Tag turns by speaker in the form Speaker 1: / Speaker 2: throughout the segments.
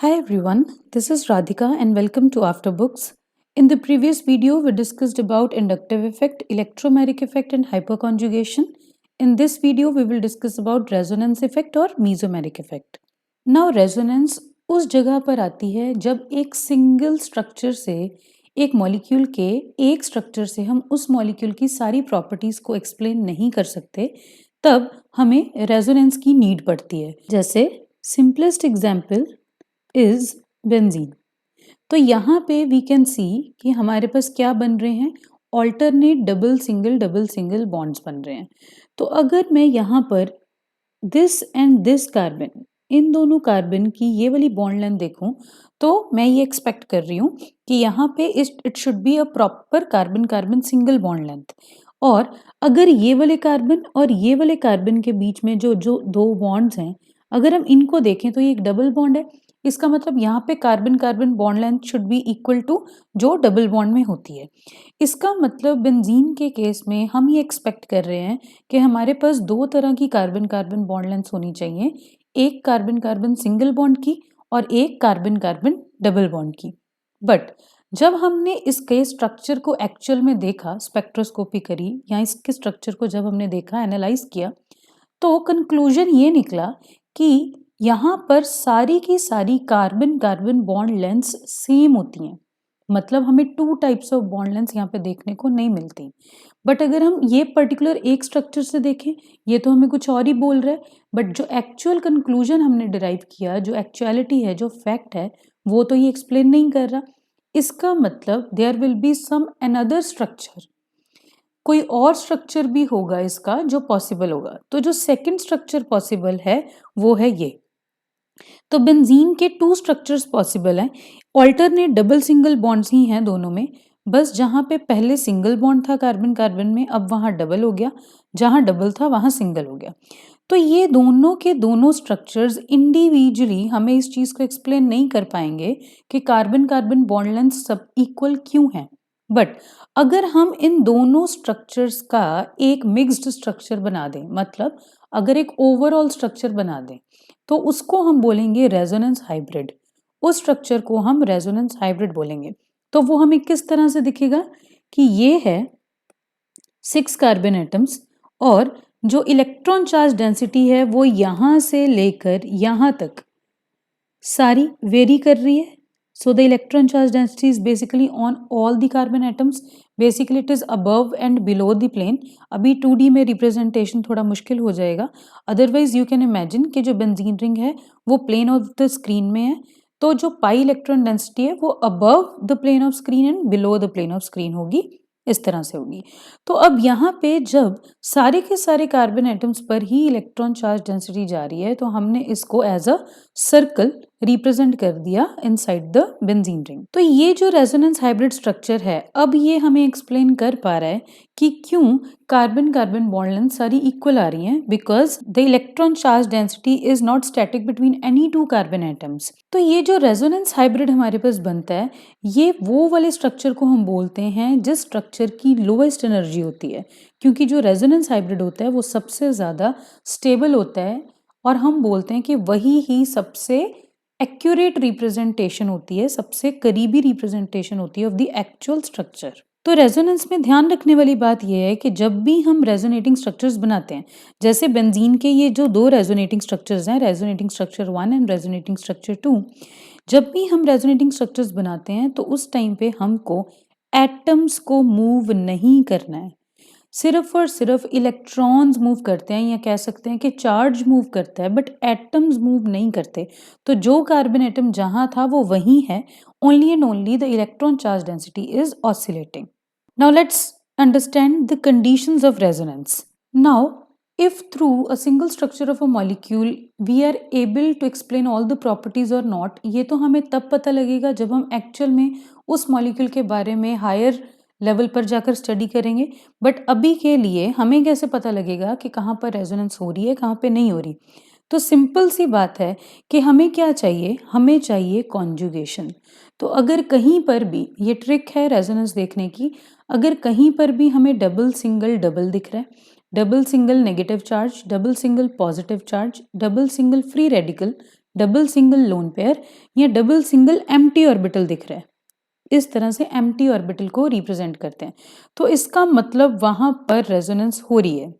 Speaker 1: Hi everyone, this is Radhika and welcome to Afterbooks. In the previous video, we discussed about inductive effect, electromagnetic effect and hyperconjugation. In this video, we will discuss about resonance effect और mesomeric effect. Now resonance उस जगह पर आती है जब एक single structure से एक मॉलिक्यूल के एक स्ट्रक्चर से हम उस मॉलिक्यूल की सारी प्रॉपर्टीज को एक्सप्लेन नहीं कर सकते, तब हमें रेजोनेंस की नीड पड़ती है। जैसे सिंपलेस्ट एग्जाम्पल इज बेंजीन। तो यहाँ पे वी कैन सी कि हमारे पास क्या बन रहे हैं, ऑल्टरनेट डबल सिंगल बॉन्ड्स बन रहे हैं। तो अगर मैं यहाँ पर दिस एंड दिस कार्बन, इन दोनों कार्बन की ये वाली बॉन्ड लेंथ देखूं तो मैं ये एक्सपेक्ट कर रही हूँ कि यहाँ पे it should be a proper carbon carbon single bond length. और अगर ये वाले कार्बन और ये वाले कार्बन के बीच में जो जो दो बॉन्ड्स हैं, अगर हम इनको देखें तो ये एक डबल बॉन्ड है। इसका मतलब यहाँ पे carbon carbon bond length should be equal to जो डबल बॉन्ड में होती है। इसका मतलब बेंजीन के केस में हम ये एक्सपेक्ट कर रहे हैं कि हमारे पास दो तरह की कार्बन कार्बन बॉन्ड लेंथ होनी चाहिए, एक कार्बन कार्बन सिंगल बॉन्ड की और एक कार्बन कार्बन डबल बॉन्ड की। बट जब हमने इसके स्ट्रक्चर को एक्चुअल में देखा, स्पेक्ट्रोस्कोपी करी या इसके स्ट्रक्चर को जब हमने देखा, एनालाइज किया, तो कंक्लूजन ये निकला कि यहाँ पर सारी की सारी carbon carbon bond lengths same होती हैं। मतलब हमें two types of bond lengths यहाँ पे देखने को नहीं मिलती। बट अगर हम ये पर्टिकुलर एक स्ट्रक्चर से देखें, ये तो हमें कुछ और ही बोल रहा है, बट जो एक्चुअल कंक्लूजन हमने डिराइव किया, जो एक्चुअलिटी है, जो फैक्ट है, वो तो ये एक्सप्लेन नहीं कर रहा। इसका मतलब there will be some another structure, कोई और स्ट्रक्चर भी होगा इसका जो पॉसिबल होगा। तो जो सेकंड स्ट्रक्चर पॉसिबल है वो है ये। तो बेंजीन के टू स्ट्रक्चर्स पॉसिबल हैं, ऑल्टरनेट डबल सिंगल बॉन्ड्स ही हैं दोनों में। बस जहाँ पे पहले सिंगल बॉन्ड था कार्बन कार्बन में, अब वहाँ डबल हो गया, जहाँ डबल था वहाँ सिंगल हो गया। तो ये दोनों के दोनों स्ट्रक्चर्स इंडिविजुअली हमें इस चीज़ को एक्सप्लेन नहीं कर पाएंगे कि कार्बन कार्बन बॉन्ड लेंथ सब इक्वल क्यों है। बट अगर हम इन दोनों स्ट्रक्चर्स का एक मिक्स्ड स्ट्रक्चर बना दें, मतलब अगर एक ओवरऑल स्ट्रक्चर बना दें, तो उसको हम बोलेंगे रेजोनेंस हाइब्रिड। उस स्ट्रक्चर को हम रेजोनेंस हाइब्रिड बोलेंगे। तो वो हमें किस तरह से दिखेगा कि ये है 6 कार्बन एटम्स और जो इलेक्ट्रॉन चार्ज डेंसिटी है वो यहाँ से लेकर यहाँ तक सारी वेरी कर रही है। So the electron charge density is basically on all the carbon atoms. Basically it is above and below the plane. अभी 2D में रिप्रेजेंटेशन थोड़ा मुश्किल हो जाएगा। अदरवाइज यू कैन इमेजिन कि जो बेंजीन रिंग है वो प्लेन ऑफ द स्क्रीन में है, तो जो पाई इलेक्ट्रॉन डेंसिटी है वो above the plane of screen and below the plane of screen होगी, इस तरह से होगी। तो अब यहाँ पे जब सारे के सारे कार्बन एटम्स पर ही इलेक्ट्रॉन चार्ज डेंसिटी जा रही है, तो हमने इसको एज अ सर्कल रिप्रेजेंट कर दिया इनसाइड द बेंजीन रिंग। तो ये जो रेजोनेंस हाइब्रिड स्ट्रक्चर है, अब ये हमें एक्सप्लेन कर पा रहा है कि क्यों कार्बन कार्बन बॉन्ड लेंथ सारी इक्वल आ रही हैं, because the electron charge density is not static between any two carbon atoms. तो ये जो रेजोनेंस हाइब्रिड हमारे पास बनता है, ये वो वाले स्ट्रक्चर को हम बोलते हैं जिस स्ट्रक्चर की लोएस्ट एनर्जी होती है, क्योंकि जो रेजोनेंस हाइब्रिड होता है वो सबसे ज़्यादा स्टेबल होता है और हम बोलते हैं कि वही ही सबसे एक्यूरेट रिप्रेजेंटेशन होती है, सबसे करीबी रिप्रेजेंटेशन होती है ऑफ द एक्चुअल स्ट्रक्चर। तो रेजोनेंस में ध्यान रखने वाली बात यह है कि जब भी हम रेजोनेटिंग स्ट्रक्चर्स बनाते हैं, जैसे बेंजीन के ये जो दो रेजोनेटिंग स्ट्रक्चर्स हैं, resonating structure 1 and resonating structure 2, जब भी हम रेजोनेटिंग स्ट्रक्चर्स बनाते हैं तो उस टाइम पे हमको एटम्स को मूव नहीं करना है, सिर्फ और सिर्फ इलेक्ट्रॉन्स मूव करते हैं, या कह सकते हैं कि चार्ज मूव करता है, बट एटम्स मूव नहीं करते। तो जो कार्बन एटम जहां था वो वहीं है, only and only the electron charge density is oscillating. Now let's understand the conditions of resonance. Now if through a single structure of a molecule we are able to explain all the properties or not, ये तो हमें तब पता लगेगा जब हम actual में उस मॉलिक्यूल के बारे में हायर लेवल पर जाकर स्टडी करेंगे। बट अभी के लिए हमें कैसे पता लगेगा कि कहाँ पर रेजोनेंस हो रही है, कहाँ पे नहीं हो रही? तो सिंपल सी बात है कि हमें क्या चाहिए, हमें चाहिए कॉन्जुगेशन। तो अगर कहीं पर भी, ये ट्रिक है रेजोनेंस देखने की, अगर कहीं पर भी हमें डबल सिंगल डबल दिख रहा है, double single negative charge, double single positive charge, double single free radical, double single lone pair या डबल सिंगल एम्प्टी ऑर्बिटल दिख रहा है, इस तरह से एम्प्टी ऑर्बिटल को रिप्रेजेंट करते हैं। तो इसका मतलब वहां पर रेजोनेंस हो रही है।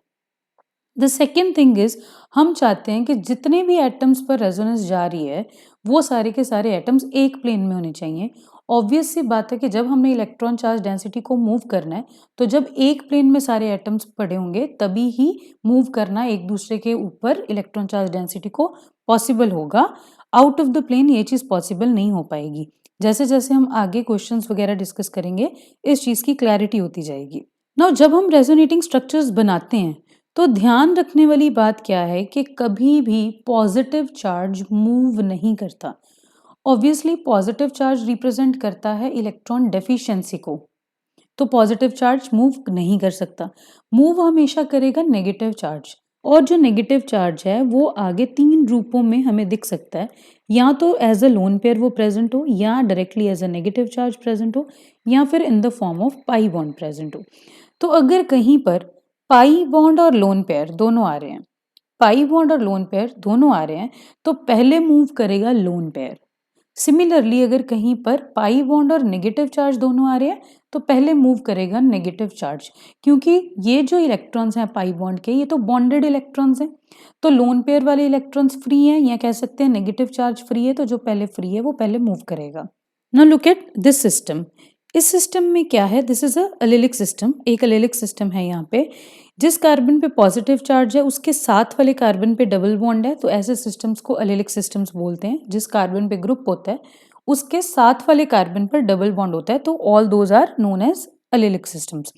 Speaker 1: द सेकेंड थिंग इज, हम चाहते हैं कि जितने भी एटम्स पर रेजोनेंस जा रही है वो सारे के सारे एटम्स एक प्लेन में होने चाहिए। ऑब्वियस सी बात है कि जब हमने इलेक्ट्रॉन चार्ज डेंसिटी को मूव करना है तो जब एक प्लेन में सारे एटम्स पड़े होंगे तभी ही मूव करना एक दूसरे के ऊपर इलेक्ट्रॉन चार्ज डेंसिटी को पॉसिबल होगा। आउट ऑफ द प्लेन ये चीज़ पॉसिबल नहीं हो पाएगी। जैसे जैसे हम आगे क्वेश्चंस वगैरह डिस्कस करेंगे इस चीज़ की क्लैरिटी होती जाएगी। नाउ जब हम रेजोनेटिंग स्ट्रक्चर्स बनाते हैं तो ध्यान रखने वाली बात क्या है कि कभी भी पॉजिटिव चार्ज मूव नहीं करता। ऑब्वियसली पॉजिटिव चार्ज रिप्रेजेंट करता है इलेक्ट्रॉन डेफिशिएंसी को, तो पॉजिटिव चार्ज मूव नहीं कर सकता। मूव हमेशा करेगा नेगेटिव चार्ज, और जो नेगेटिव चार्ज है वो आगे तीन रूपों में हमें दिख सकता है। या तो एज अ लोन पेयर वो प्रेजेंट हो, या directly as a negative charge present हो, या फिर in the form of pi bond present हो। तो अगर कहीं पर पाई बॉन्ड और लोन पेयर दोनों आ रहे हैं, पाई बॉन्ड और लोन पेयर दोनों आ रहे हैं, तो पहले मूव करेगा लोन पेयर। सिमिलरली अगर कहीं पर पाई बॉन्ड और नेगेटिव चार्ज दोनों आ रहे हैं तो पहले मूव करेगा नेगेटिव चार्ज, क्योंकि ये जो इलेक्ट्रॉन्स हैं पाई बॉन्ड के ये तो बॉन्डेड इलेक्ट्रॉन्स हैं। तो लोन पेयर वाले इलेक्ट्रॉन्स फ्री हैं, या कह सकते हैं नेगेटिव चार्ज फ्री है, तो जो पहले फ्री है वो पहले मूव करेगा। Now look at this system. इस सिस्टम में क्या है, this is a allylic system. एक एलिलिक सिस्टम है यहाँ पे। जिस कार्बन पे पॉजिटिव चार्ज है उसके साथ वाले कार्बन पे डबल बॉन्ड है, तो ऐसे सिस्टम्स को एलिलिक सिस्टम्स बोलते हैं। जिस कार्बन पे ग्रुप होता है उसके साथ वाले कार्बन पर डबल बॉन्ड होता है, तो all those are known as allylic systems.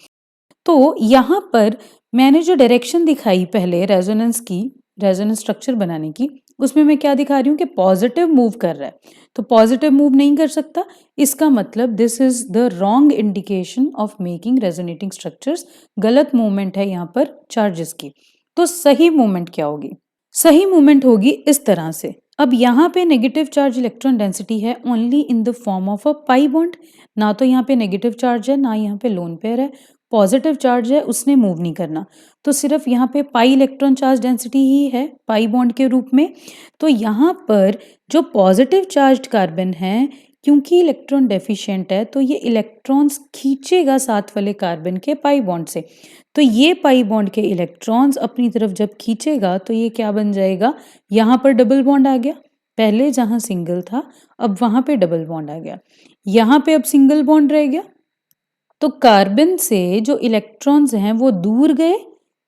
Speaker 1: तो यहाँ पर मैंने जो डायरेक्शन दिखाई पहले रेजोनेंस की, रेजोनेंस स्ट्रक्चर बनाने की, उसमें मैं क्या दिखा रही हूँ कि पॉजिटिव मूव कर रहा है, तो पॉजिटिव मूव नहीं कर सकता। इसका मतलब this is the wrong indication of making resonating structures. गलत मूवमेंट है यहाँ पर चार्जेस की। तो सही मूवमेंट क्या होगी? सही मूवमेंट होगी इस तरह से। अब यहाँ पे नेगेटिव चार्ज इलेक्ट्रॉन डेंसिटी है only in the form of a pi bond. ना तो यहाँ पे नेगेटिव चार्ज है, ना यहाँ पे लोन पेयर है। पॉजिटिव चार्ज है, उसने मूव नहीं करना, तो सिर्फ यहाँ पे पाई इलेक्ट्रॉन चार्ज डेंसिटी ही है पाई बॉन्ड के रूप में। तो यहाँ पर जो पॉजिटिव चार्ज कार्बन है, क्योंकि इलेक्ट्रॉन डेफिशिएंट है तो ये इलेक्ट्रॉन्स खींचेगा साथ वाले कार्बन के पाई बॉन्ड से। तो ये पाई बॉन्ड के इलेक्ट्रॉन्स अपनी तरफ जब खींचेगा तो ये क्या बन जाएगा, यहाँ पर डबल बॉन्ड आ गया। पहले जहाँ सिंगल था अब वहाँ पे डबल बॉन्ड आ गया, यहाँ पे अब सिंगल बॉन्ड रह गया। तो कार्बन से जो इलेक्ट्रॉन्स हैं वो दूर गए,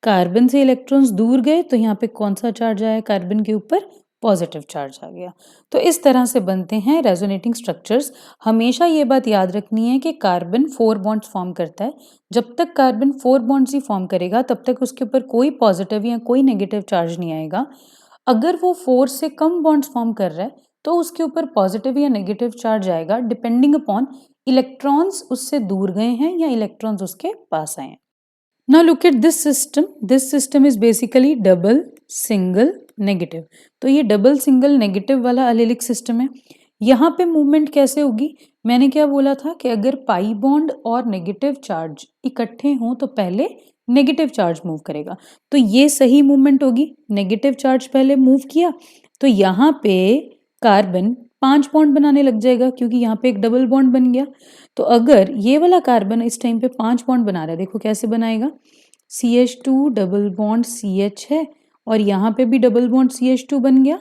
Speaker 1: कार्बन से इलेक्ट्रॉन्स दूर गए, तो यहाँ पे कौन सा चार्ज आया कार्बन के ऊपर? पॉजिटिव चार्ज आ गया। तो इस तरह से बनते हैं रेजोनेटिंग स्ट्रक्चर्स। हमेशा ये बात याद रखनी है कि कार्बन 4 बॉन्ड्स फॉर्म करता है। जब तक कार्बन 4 बॉन्ड्स ही फॉर्म करेगा तब तक उसके ऊपर कोई पॉजिटिव या कोई नेगेटिव चार्ज नहीं आएगा। अगर वो 4 से कम बॉन्ड्स फॉर्म कर रहा है तो उसके ऊपर पॉजिटिव या नेगेटिव चार्ज आएगा, डिपेंडिंग अपॉन इलेक्ट्रॉन्स उससे दूर गए हैं या इलेक्ट्रॉन्स उसके पास आए हैं। Now look at this system. This system is basically double, single, negative. तो ये डबल सिंगल नेगेटिव वाला एलिलिक सिस्टम है। यहाँ पे मूवमेंट कैसे होगी? मैंने क्या बोला था कि अगर पाई बॉन्ड और नेगेटिव चार्ज इकट्ठे हों तो पहले नेगेटिव चार्ज मूव करेगा, तो ये सही मूवमेंट होगी। नेगेटिव चार्ज पहले मूव किया तो यहाँ पे कार्बन 5 बॉन्ड बनाने लग जाएगा, क्योंकि यहाँ पे एक डबल बॉन्ड बन गया। तो अगर ये वाला कार्बन इस टाइम पे 5 बॉन्ड बना रहा है, देखो कैसे बनाएगा। CH2 डबल बॉन्ड CH है और यहाँ पे भी डबल बॉन्ड CH2 बन गया।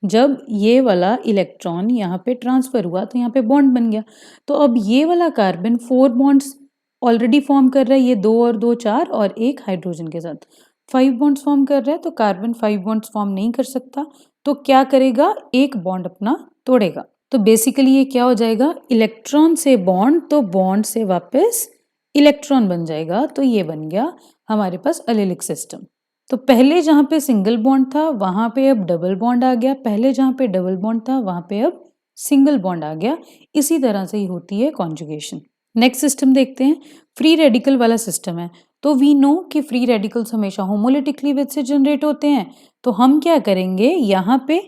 Speaker 1: जब ये वाला इलेक्ट्रॉन यहाँ पे ट्रांसफर हुआ तो यहाँ पे बॉन्ड बन गया। तो अब ये वाला कार्बन 4 बॉन्ड्स ऑलरेडी फॉर्म कर रहा है, ये 2 और 2 4 और एक हाइड्रोजन के साथ 5 बॉन्ड्स फॉर्म कर रहा है। तो कार्बन 5 बॉन्ड्स फॉर्म नहीं कर सकता, तो क्या करेगा, एक बॉन्ड अपना तोड़ेगा। तो बेसिकली ये क्या हो जाएगा, इलेक्ट्रॉन से बॉन्ड तो बॉन्ड से वापस इलेक्ट्रॉन बन जाएगा। तो ये बन गया हमारे पास एलिलिक सिस्टम। तो पहले जहाँ पे सिंगल बॉन्ड था वहाँ पे अब डबल बॉन्ड आ गया, पहले जहाँ पे डबल बॉन्ड था वहाँ पे अब सिंगल बॉन्ड आ गया। इसी तरह से ही होती है कॉन्जुगेशन। नेक्स्ट सिस्टम देखते हैं, फ्री रेडिकल वाला सिस्टम है। तो वी नो कि फ्री रेडिकल्स हमेशा होमोलिटिक क्लीवेज से जनरेट होते हैं। तो हम क्या करेंगे, यहाँ पे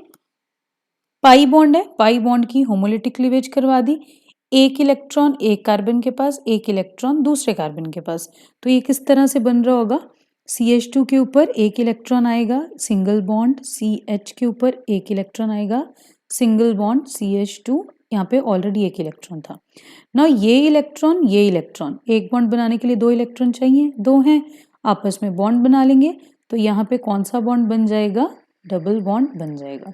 Speaker 1: पाई बॉन्ड है, पाई बॉन्ड की होमोलिटिक क्लीवेज करवा दी। एक इलेक्ट्रॉन एक कार्बन के पास, एक इलेक्ट्रॉन दूसरे कार्बन के पास। तो ये किस तरह से बन रहा होगा, CH2 के ऊपर एक इलेक्ट्रॉन आएगा, सिंगल बॉन्ड, CH के ऊपर एक इलेक्ट्रॉन आएगा, सिंगल बॉन्ड, CH2, यहाँ पे ऑलरेडी एक इलेक्ट्रॉन था। ना ये इलेक्ट्रॉन एक बॉन्ड बनाने के लिए 2 इलेक्ट्रॉन चाहिए, 2 हैं, आपस में बॉन्ड बना लेंगे, तो यहाँ पे कौन सा बॉन्ड बन जाएगा? डबल बॉन्ड बन जाएगा।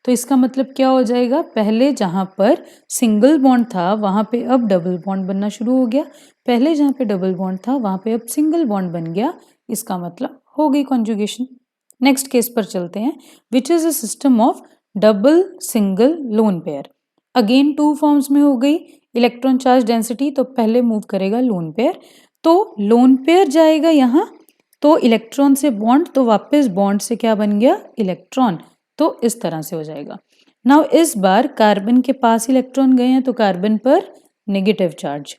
Speaker 1: तो इसका मतलब क्या हो जाएगा? पहले जहाँ पर सिंगल बॉन्ड था वहाँ पे अब डबल बॉन्ड बनना शुरू हो गया, पहले जहाँ पे डबल बॉन्ड था वहाँ पे अब सिंगल बॉन्ड बन गया, इसका मतलब हो गई कॉन्जुगेशन। नेक्स्ट केस पर चलते हैं, which is a system of double single lone pair. Again 2 forms में हो गई, इलेक्ट्रॉन चार्ज डेंसिटी, तो पहले मूव करेगा लोन पेयर, तो लोन पेयर जाएगा यहाँ, तो इलेक्ट्रॉन से बॉन्ड, तो वापस बॉन्ड से क्या बन गया? इलेक्ट्रॉन, तो इस तरह से हो जाएगा। नाउ इस बार कार्बन के पास इलेक्ट्रॉन गए हैं तो कार्बन पर नेगेटिव चार्ज,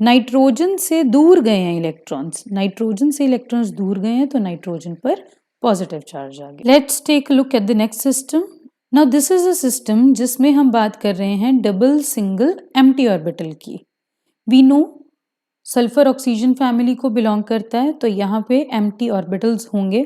Speaker 1: नाइट्रोजन से दूर गए हैं इलेक्ट्रॉन्स, नाइट्रोजन से इलेक्ट्रॉन्स दूर गए हैं तो नाइट्रोजन पर पॉजिटिव चार्ज आ गया। Let's take look at the next system. Now this is a system जिसमें हम बात कर रहे हैं डबल सिंगल एम्प्टी ऑर्बिटल की। We know sulphur oxygen family को बिलोंग करता है, तो यहाँ पे एम्प्टी ऑर्बिटल्स होंगे।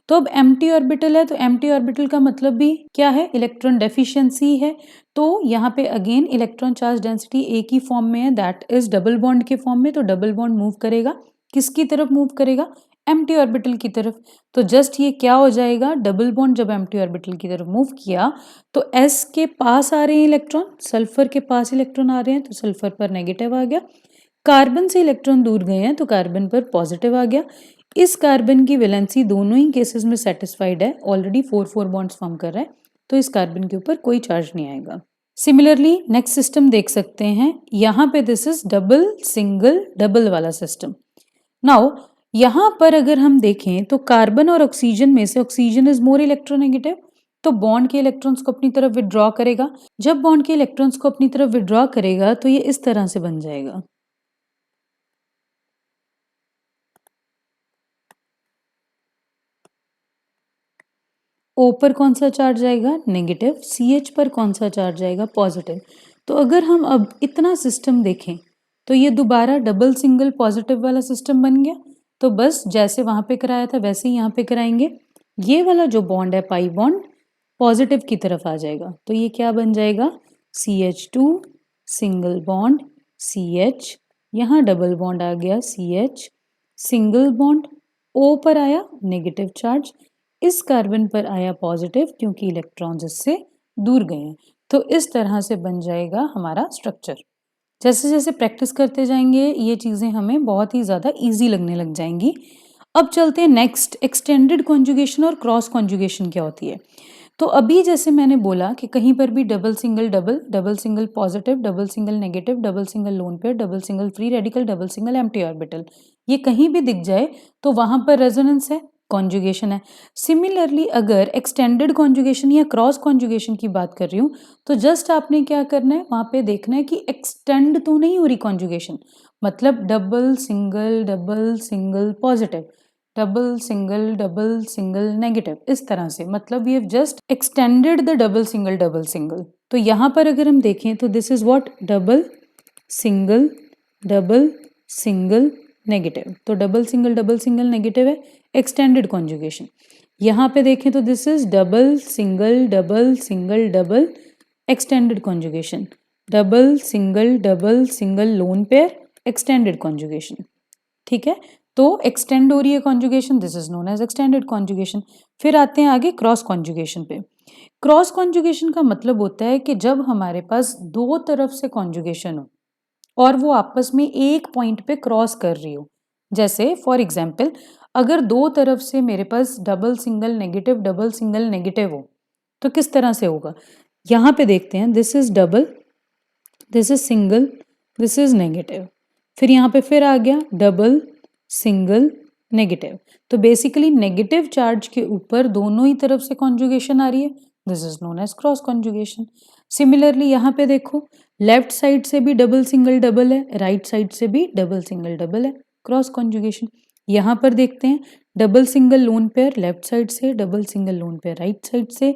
Speaker 1: तो अब एम्प्टी ऑर्बिटल है तो एम्प्टी ऑर्बिटल का मतलब भी क्या है? इलेक्ट्रॉन डेफिशिएंसी है। तो यहाँ पे अगेन इलेक्ट्रॉन चार्ज डेंसिटी एक ही फॉर्म में है, दैट इज डबल बॉन्ड के फॉर्म में, तो डबल बॉन्ड मूव करेगा, किसकी तरफ मूव करेगा? एम्प्टी ऑर्बिटल की तरफ। तो जस्ट ये क्या हो जाएगा? डबल बॉन्ड जब एम्प्टी ऑर्बिटल की तरफ मूव किया तो S के पास आ रहे हैं इलेक्ट्रॉन, सल्फर के पास इलेक्ट्रॉन आ रहे हैं, तो सल्फर पर नेगेटिव आ गया। कार्बन से इलेक्ट्रॉन दूर गए हैं तो कार्बन पर पॉजिटिव आ गया। इस कार्बन की वैलेंसी दोनों ही केसेस में सेटिस्फाइड है, ऑलरेडी 4 बॉन्ड्स फॉर्म कर रहा है, तो इस कार्बन के ऊपर कोई चार्ज नहीं आएगा। सिमिलरली नेक्स्ट सिस्टम देख सकते हैं, यहाँ पे this is double single double वाला सिस्टम। नाउ यहाँ पर अगर हम देखें तो कार्बन और ऑक्सीजन में से ऑक्सीजन इज मोर इलेक्ट्रोनेगेटिव, तो बॉन्ड के इलेक्ट्रॉन्स को अपनी तरफ विड्रॉ करेगा। जब बॉन्ड के इलेक्ट्रॉन्स को अपनी तरफ विड्रॉ करेगा तो ये इस तरह से बन जाएगा। O पर कौन सा चार्ज आएगा? नेगेटिव। CH पर कौन सा चार्ज आएगा? पॉजिटिव। तो अगर हम अब इतना सिस्टम देखें तो ये दोबारा डबल सिंगल पॉजिटिव वाला सिस्टम बन गया। तो बस जैसे वहां पे कराया था वैसे ही यहाँ पे कराएंगे। ये वाला जो बॉन्ड है पाई बॉन्ड पॉजिटिव की तरफ आ जाएगा, तो ये क्या बन जाएगा? CH2 सिंगल बॉन्ड CH, यहाँ डबल बॉन्ड आ गया CH, सिंगल बॉन्ड O पर आया नेगेटिव चार्ज, इस कार्बन पर आया पॉजिटिव क्योंकि इलेक्ट्रॉन्स इससे दूर गए हैं। तो इस तरह से बन जाएगा हमारा स्ट्रक्चर। जैसे जैसे प्रैक्टिस करते जाएंगे ये चीज़ें हमें बहुत ही ज़्यादा इजी लगने लग जाएंगी। अब चलते हैं नेक्स्ट, एक्सटेंडेड कॉन्जुगेशन और क्रॉस कॉन्जुगेशन क्या होती है। तो अभी जैसे मैंने बोला कि कहीं पर भी double single double, double single positive, double single negative, double single lone pair, double single free radical, double single empty orbital, ये कहीं भी दिख जाए तो वहां पर रेजोनेंस है, कॉन्जुगेशन है। सिमिलरली अगर एक्सटेंडेड कॉन्जुगेशन या क्रॉस कॉन्जुगेशन की बात कर रही हूँ तो जस्ट आपने क्या करना है, वहां पे देखना है कि एक्सटेंड तो नहीं हो रही कॉन्जुगेशन, मतलब double single positive, double single negative, इस तरह से, मतलब we have just extended the double single. तो यहाँ पर अगर हम देखें तो this is what, double single negative, तो डबल सिंगल नेगेटिव है, एक्सटेंडेड कॉन्जुगेशन। यहाँ पे देखें तो this is double single double extended conjugation, double single lone pair, extended conjugation. ठीक है, तो एक्सटेंड हो रही है conjugation, this is known as extended conjugation. फिर आते हैं आगे क्रॉस कॉन्जुगेशन पे। क्रॉस कॉन्जुगेशन का मतलब होता है कि जब हमारे पास दो तरफ से कॉन्जुगेशन हो और वो आपस में एक पॉइंट पे क्रॉस कर रही हो। जैसे फॉर एग्जाम्पल अगर दो तरफ से मेरे पास डबल सिंगल नेगेटिव हो तो किस तरह से होगा, यहाँ पे देखते हैं, this is double, this is single, this is negative, फिर यहाँ पे फिर आ गया डबल सिंगल नेगेटिव। तो बेसिकली नेगेटिव चार्ज के ऊपर दोनों ही तरफ से कॉन्जुगेशन आ रही है, this is known as cross conjugation. Similarly यहाँ पे देखो, लेफ्ट साइड से भी डबल सिंगल डबल है, राइट साइड से भी डबल सिंगल डबल है, क्रॉस कॉन्जुगेशन। यहाँ पर देखते हैं double single lone pair left side से, double single lone pair right side से,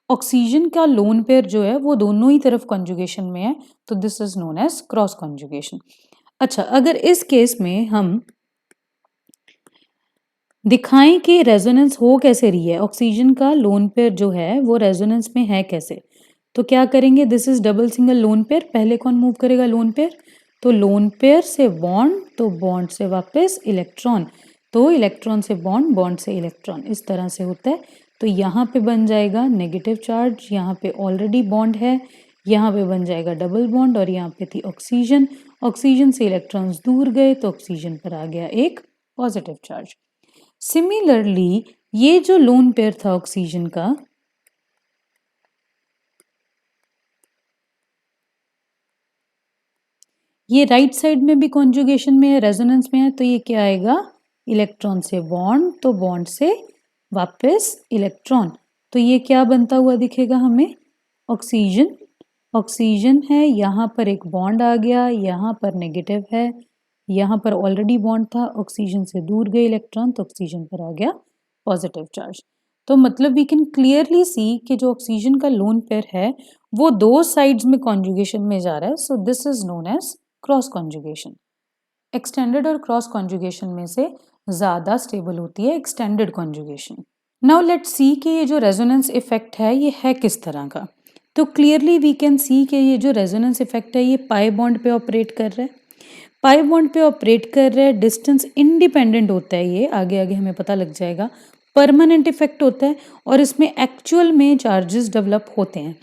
Speaker 1: ऑक्सीजन का लोन पेयर जो है वो दोनों ही तरफ कॉन्जुगेशन में है, तो this is known as cross conjugation. अच्छा, अगर इस केस में हम दिखाएं कि रेजोनेंस हो कैसे रही है, ऑक्सीजन का लोन पेयर जो है वो रेजोनेंस में है कैसे। तो क्या करेंगे, this is double single lone pair, पहले कौन मूव करेगा, लोन पेयर। तो लोन पेयर से बॉन्ड, तो बॉन्ड से वापस इलेक्ट्रॉन, तो इलेक्ट्रॉन से बॉन्ड, बॉन्ड से इलेक्ट्रॉन, इस तरह से होता है। तो यहाँ पे बन जाएगा नेगेटिव चार्ज, यहाँ पे ऑलरेडी बॉन्ड है, यहाँ पे बन जाएगा डबल बॉन्ड, और यहाँ पे थी ऑक्सीजन, ऑक्सीजन से इलेक्ट्रॉन्स दूर गए तो ऑक्सीजन पर आ गया एक पॉजिटिव चार्ज। सिमिलरली ये जो लोन पेयर था ऑक्सीजन का, ये राइट साइड में भी कॉन्जुगेशन में है, रेजोनेंस में है, तो ये क्या आएगा, इलेक्ट्रॉन से बॉन्ड, तो बॉन्ड से वापस इलेक्ट्रॉन, तो ये क्या बनता हुआ दिखेगा हमें, ऑक्सीजन। ऑक्सीजन है, यहाँ पर एक बॉन्ड आ गया, यहाँ पर नेगेटिव है, यहाँ पर ऑलरेडी बॉन्ड था, ऑक्सीजन से दूर गए इलेक्ट्रॉन, तो ऑक्सीजन पर आ गया पॉजिटिव चार्ज। तो मतलब वी कैन क्लियरली सी कि जो ऑक्सीजन का लोन पेयर है वो दो साइड्स में कॉन्जुगेशन में जा रहा है, so this is known as cross conjugation. Extended और क्रॉस कॉन्जुगेशन में से ज़्यादा स्टेबल होती है extended conjugation. Now let's see कि ये जो रेजोनेंस इफेक्ट है ये है किस तरह का। तो क्लियरली वी कैन सी कि ये जो रेजोनेंस इफेक्ट है ये पाई बॉन्ड पे ऑपरेट कर रहा है, पाई बॉन्ड पे ऑपरेट कर रहा है, डिस्टेंस इंडिपेंडेंट होता है, ये आगे आगे हमें पता लग जाएगा। परमानेंट इफेक्ट होता है और इसमें एक्चुअल में चार्जेस डेवलप होते हैं।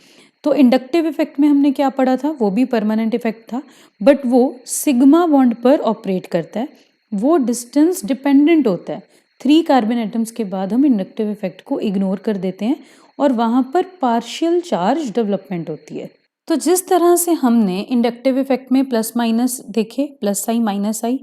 Speaker 1: तो इंडक्टिव इफेक्ट में हमने क्या पढ़ा था, वो भी परमानेंट इफेक्ट था, बट वो सिग्मा बॉन्ड पर ऑपरेट करता है, वो डिस्टेंस डिपेंडेंट होता है। 3 कार्बन एटम्स के बाद हम इंडक्टिव इफेक्ट को इग्नोर कर देते हैं और वहाँ पर पार्शियल चार्ज डेवलपमेंट होती है। तो जिस तरह से हमने इंडक्टिव इफेक्ट में प्लस माइनस देखे, प्लस आई माइनस आई,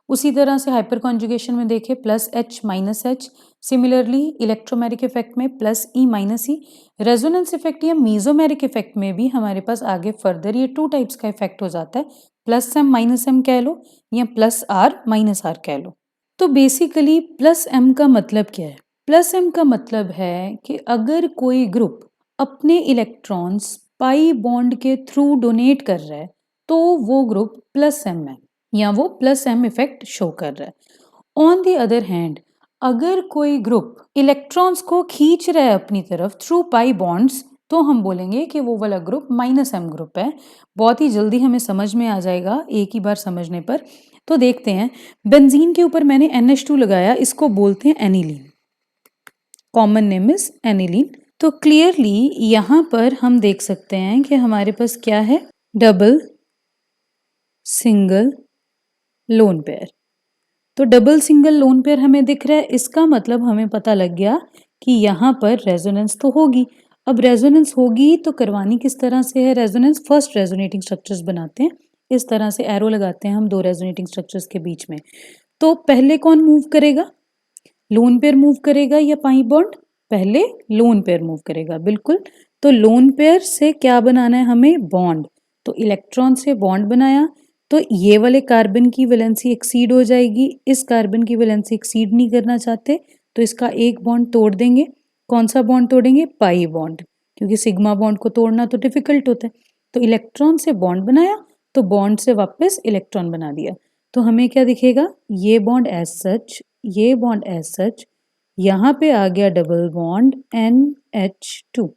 Speaker 1: उसी तरह से हाइपर कॉन्जुगेशन में देखे plus H minus H, similarly electromeric effect में प्लस ई माइनस ई, रेजोनेंस इफेक्ट या मीजोमेरिक इफेक्ट में भी हमारे पास आगे फर्दर ये 2 टाइप्स का इफेक्ट हो जाता है, प्लस एम माइनस एम कह लो या प्लस आर माइनस आर कह लो। तो बेसिकली प्लस एम का मतलब क्या है, प्लस एम का मतलब है कि अगर कोई ग्रुप अपने इलेक्ट्रॉन्स पाई बॉन्ड के थ्रू डोनेट कर रहा है तो वो ग्रुप प्लस एम है या वो प्लस एम इफेक्ट शो कर रहा है। ऑन द अदर हैंड अगर कोई ग्रुप इलेक्ट्रॉन्स को खींच रहा है अपनी तरफ थ्रू पाई बॉन्ड्स तो हम बोलेंगे कि वो वाला ग्रुप माइनस एम ग्रुप है। बहुत ही जल्दी हमें समझ में आ जाएगा एक ही बार समझने पर। तो देखते हैं, बेंजीन के ऊपर मैंने NH2 लगाया, इसको बोलते हैं aniline, common name is aniline. तो क्लियरली यहाँ पर हम देख सकते हैं कि हमारे पास क्या है, डबल सिंगल लोन पेयर। तो डबल सिंगल लोन पेयर हमें दिख रहा है, इसका मतलब हमें पता लग गया कि यहाँ पर रेजोनेंस तो होगी। अब रेजोनेंस होगी तो करवानी किस तरह से है रेजोनेंस, फर्स्ट रेजोनेटिंग स्ट्रक्चर्स बनाते हैं, इस तरह से एरो लगाते हैं हम दो रेजोनेटिंग स्ट्रक्चर्स के बीच में। तो पहले कौन मूव करेगा, लोन पेयर मूव करेगा या पाई बॉन्ड, पहले लोन पेयर मूव करेगा, बिल्कुल। तो लोन पेयर से क्या बनाना है हमें, बॉन्ड। तो इलेक्ट्रॉन से बॉन्ड बनाया तो ये वाले कार्बन की वैलेंसी एक्सीड हो जाएगी, इस कार्बन की वैलेंसी एक्सीड नहीं करना चाहते तो इसका एक बॉन्ड तोड़ देंगे। कौन सा बॉन्ड तोड़ेंगे, पाई बॉन्ड, क्योंकि सिग्मा बॉन्ड को तोड़ना तो डिफिकल्ट होता है। तो इलेक्ट्रॉन से बॉन्ड बनाया तो बॉन्ड से वापस इलेक्ट्रॉन बना दिया, तो हमें क्या दिखेगा, ये बॉन्ड एज सच, ये बॉन्ड एज सच, यहाँ पे आ गया डबल बॉन्ड NH2,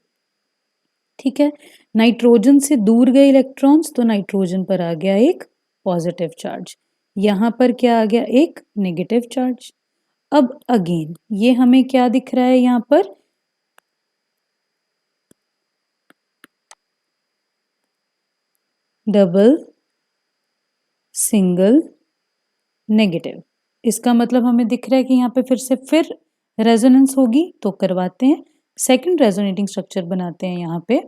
Speaker 1: ठीक है। नाइट्रोजन से दूर गए इलेक्ट्रॉन्स तो नाइट्रोजन पर आ गया एक पॉजिटिव चार्ज, यहाँ पर क्या आ गया, एक नेगेटिव चार्ज। अब अगेन ये हमें क्या दिख रहा है यहाँ पर, डबल सिंगल नेगेटिव, इसका मतलब हमें दिख रहा है कि यहाँ पे फिर रेजोनेंस होगी, तो करवाते हैं, सेकंड रेजोनेटिंग स्ट्रक्चर बनाते हैं यहाँ पे।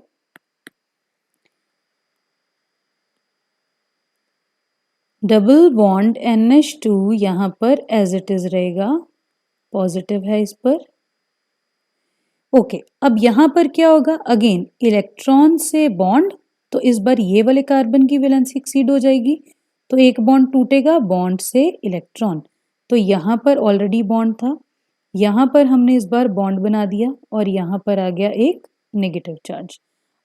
Speaker 1: डबल बॉन्ड NH2 यहाँ पर एज इट इज रहेगा, पॉजिटिव है इस पर, ओके। अब यहाँ पर क्या होगा, अगेन इलेक्ट्रॉन से बॉन्ड, तो इस बार ये वाले कार्बन की वैलेंसी एक्सीड हो जाएगी, तो एक बॉन्ड टूटेगा, बॉन्ड से इलेक्ट्रॉन, तो यहाँ पर ऑलरेडी बॉन्ड था, यहाँ पर हमने इस बार बॉन्ड बना दिया और यहाँ पर आ गया एक नेगेटिव चार्ज।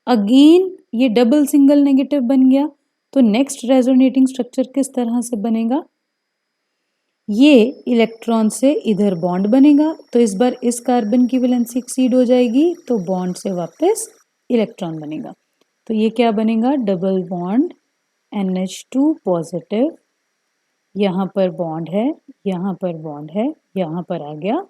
Speaker 1: अगेन ये डबल सिंगल नेगेटिव बन गया, तो नेक्स्ट रेजोनेटिंग स्ट्रक्चर किस तरह से बनेगा, ये इलेक्ट्रॉन से इधर बॉन्ड बनेगा, तो इस बार इस कार्बन की वैलेंसी एक्सीड हो जाएगी, तो बॉन्ड से वापस इलेक्ट्रॉन बनेगा। तो ये क्या बनेगा, डबल बॉन्ड NH2 पॉजिटिव, यहाँ पर बॉन्ड है, यहाँ पर बॉन्ड है, यहाँ पर आ गया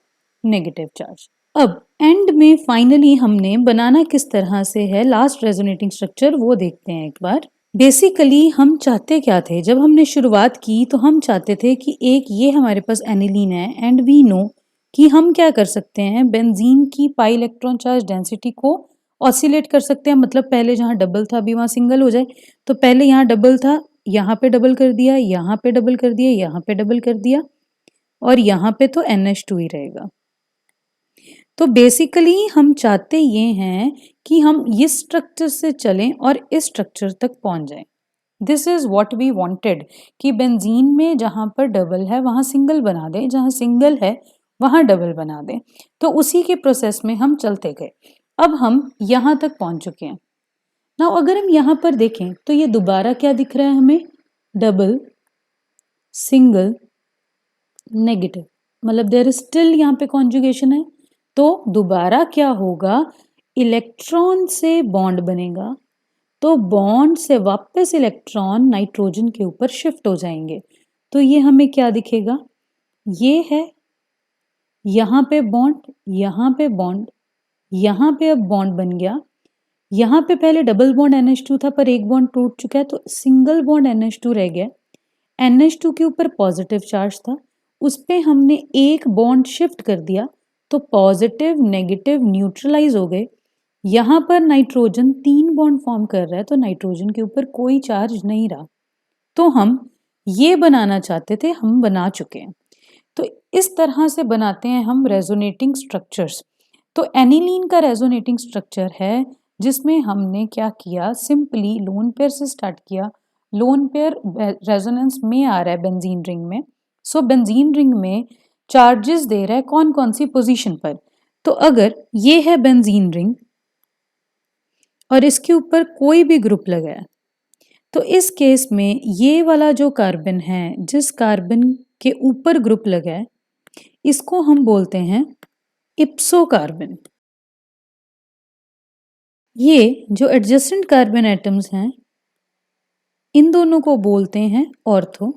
Speaker 1: नेगेटिव चार्ज। अब एंड में फाइनली हमने बनाना किस तरह से है लास्ट रेजोनेटिंग स्ट्रक्चर, वो देखते हैं एक बार। बेसिकली हम चाहते क्या थे, जब हमने शुरुआत की तो हम चाहते थे कि एक ये हमारे पास एनिलीन है एंड वी नो कि हम क्या कर सकते हैं, बेंजीन की पाई इलेक्ट्रॉन चार्ज डेंसिटी को ऑसिलेट कर सकते हैं। मतलब पहले जहाँ डबल था अभी वहाँ सिंगल हो जाए, तो पहले यहाँ डबल था, यहाँ पे डबल कर दिया, यहाँ पे डबल कर दिया, यहाँ पे डबल कर दिया, और यहाँ पे तो NH2 ही रहेगा। तो बेसिकली हम चाहते ये हैं कि हम इस स्ट्रक्चर से चलें और इस स्ट्रक्चर तक पहुंच जाएं। This is what we wanted कि बेंजीन में जहां पर डबल है वहां सिंगल बना दें, जहां सिंगल है वहां डबल बना दें। तो उसी के प्रोसेस में हम चलते गए। अब हम यहां तक पहुंच चुके हैं। ना अगर हम यहां पर देखें तो ये दोबारा क्या दिख रहा है हमें, डबल, सिंगल, नेगेटिव, मतलब देयर इज स्टिल यहाँ पे कॉन्जुगेशन है। तो दोबारा क्या होगा, इलेक्ट्रॉन से बॉन्ड बनेगा, तो बॉन्ड से वापस इलेक्ट्रॉन नाइट्रोजन के ऊपर शिफ्ट हो जाएंगे। तो ये हमें क्या दिखेगा, ये है, यहाँ पे बॉन्ड, यहाँ पे बॉन्ड, यहाँ पे अब बॉन्ड बन गया। यहाँ पे पहले डबल बॉन्ड NH2 था पर एक बॉन्ड टूट चुका है, तो सिंगल बॉन्ड NH2 रह गया। NH2 के ऊपर पॉजिटिव चार्ज था, उस पे हमने एक बॉन्ड शिफ्ट कर दिया, तो पॉजिटिव नेगेटिव न्यूट्रलाइज हो गए। यहाँ पर नाइट्रोजन 3 बॉन्ड फॉर्म कर रहा है, तो नाइट्रोजन के ऊपर कोई चार्ज नहीं रहा। तो हम ये बनाना चाहते थे, हम बना चुके हैं। तो इस तरह से बनाते हैं हम रेजोनेटिंग स्ट्रक्चर्स। तो एनिलीन का रेजोनेटिंग स्ट्रक्चर है जिसमें हमने क्या किया, सिंपली लोन पेयर से स्टार्ट किया। लोन पेयर रेजोनेंस में आ रहा है बेंजीन रिंग में। सो बेंजीन रिंग में चार्जेस दे रहा है कौन कौन सी पोजीशन पर। तो अगर ये है बेंजीन रिंग और इसके ऊपर कोई भी ग्रुप लगा है, तो इस केस में ये वाला जो कार्बन है, जिस कार्बन के ऊपर ग्रुप लगा है, इसको हम बोलते हैं इप्सो कार्बन। ये जो एडजेसेंट कार्बन एटम्स हैं, इन दोनों को बोलते हैं ऑर्थो।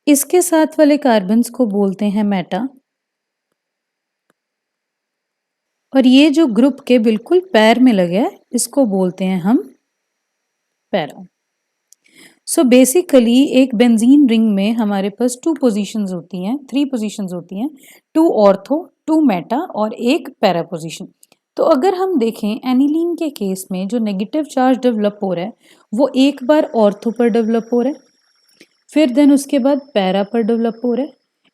Speaker 1: इसके साथ वाले कार्बन्स को बोलते हैं मेटा। और ये जो ग्रुप के बिल्कुल पैर में लगे है, इसको बोलते हैं हम पैरा। सो बेसिकली एक बेंजीन रिंग में हमारे पास 2 पोजीशंस होती हैं, 3 पोजीशंस होती हैं, 2 ऑर्थो, 2 मेटा और एक पैरा पोजीशन। तो अगर हम देखें एनिलीन के केस में जो नेगेटिव चार्ज डेवलप हो रहा है वो एक बार ऑर्थो पर डेवलप हो रहा है, फिर देन उसके बाद पैरा पर डेवलप हो रहा है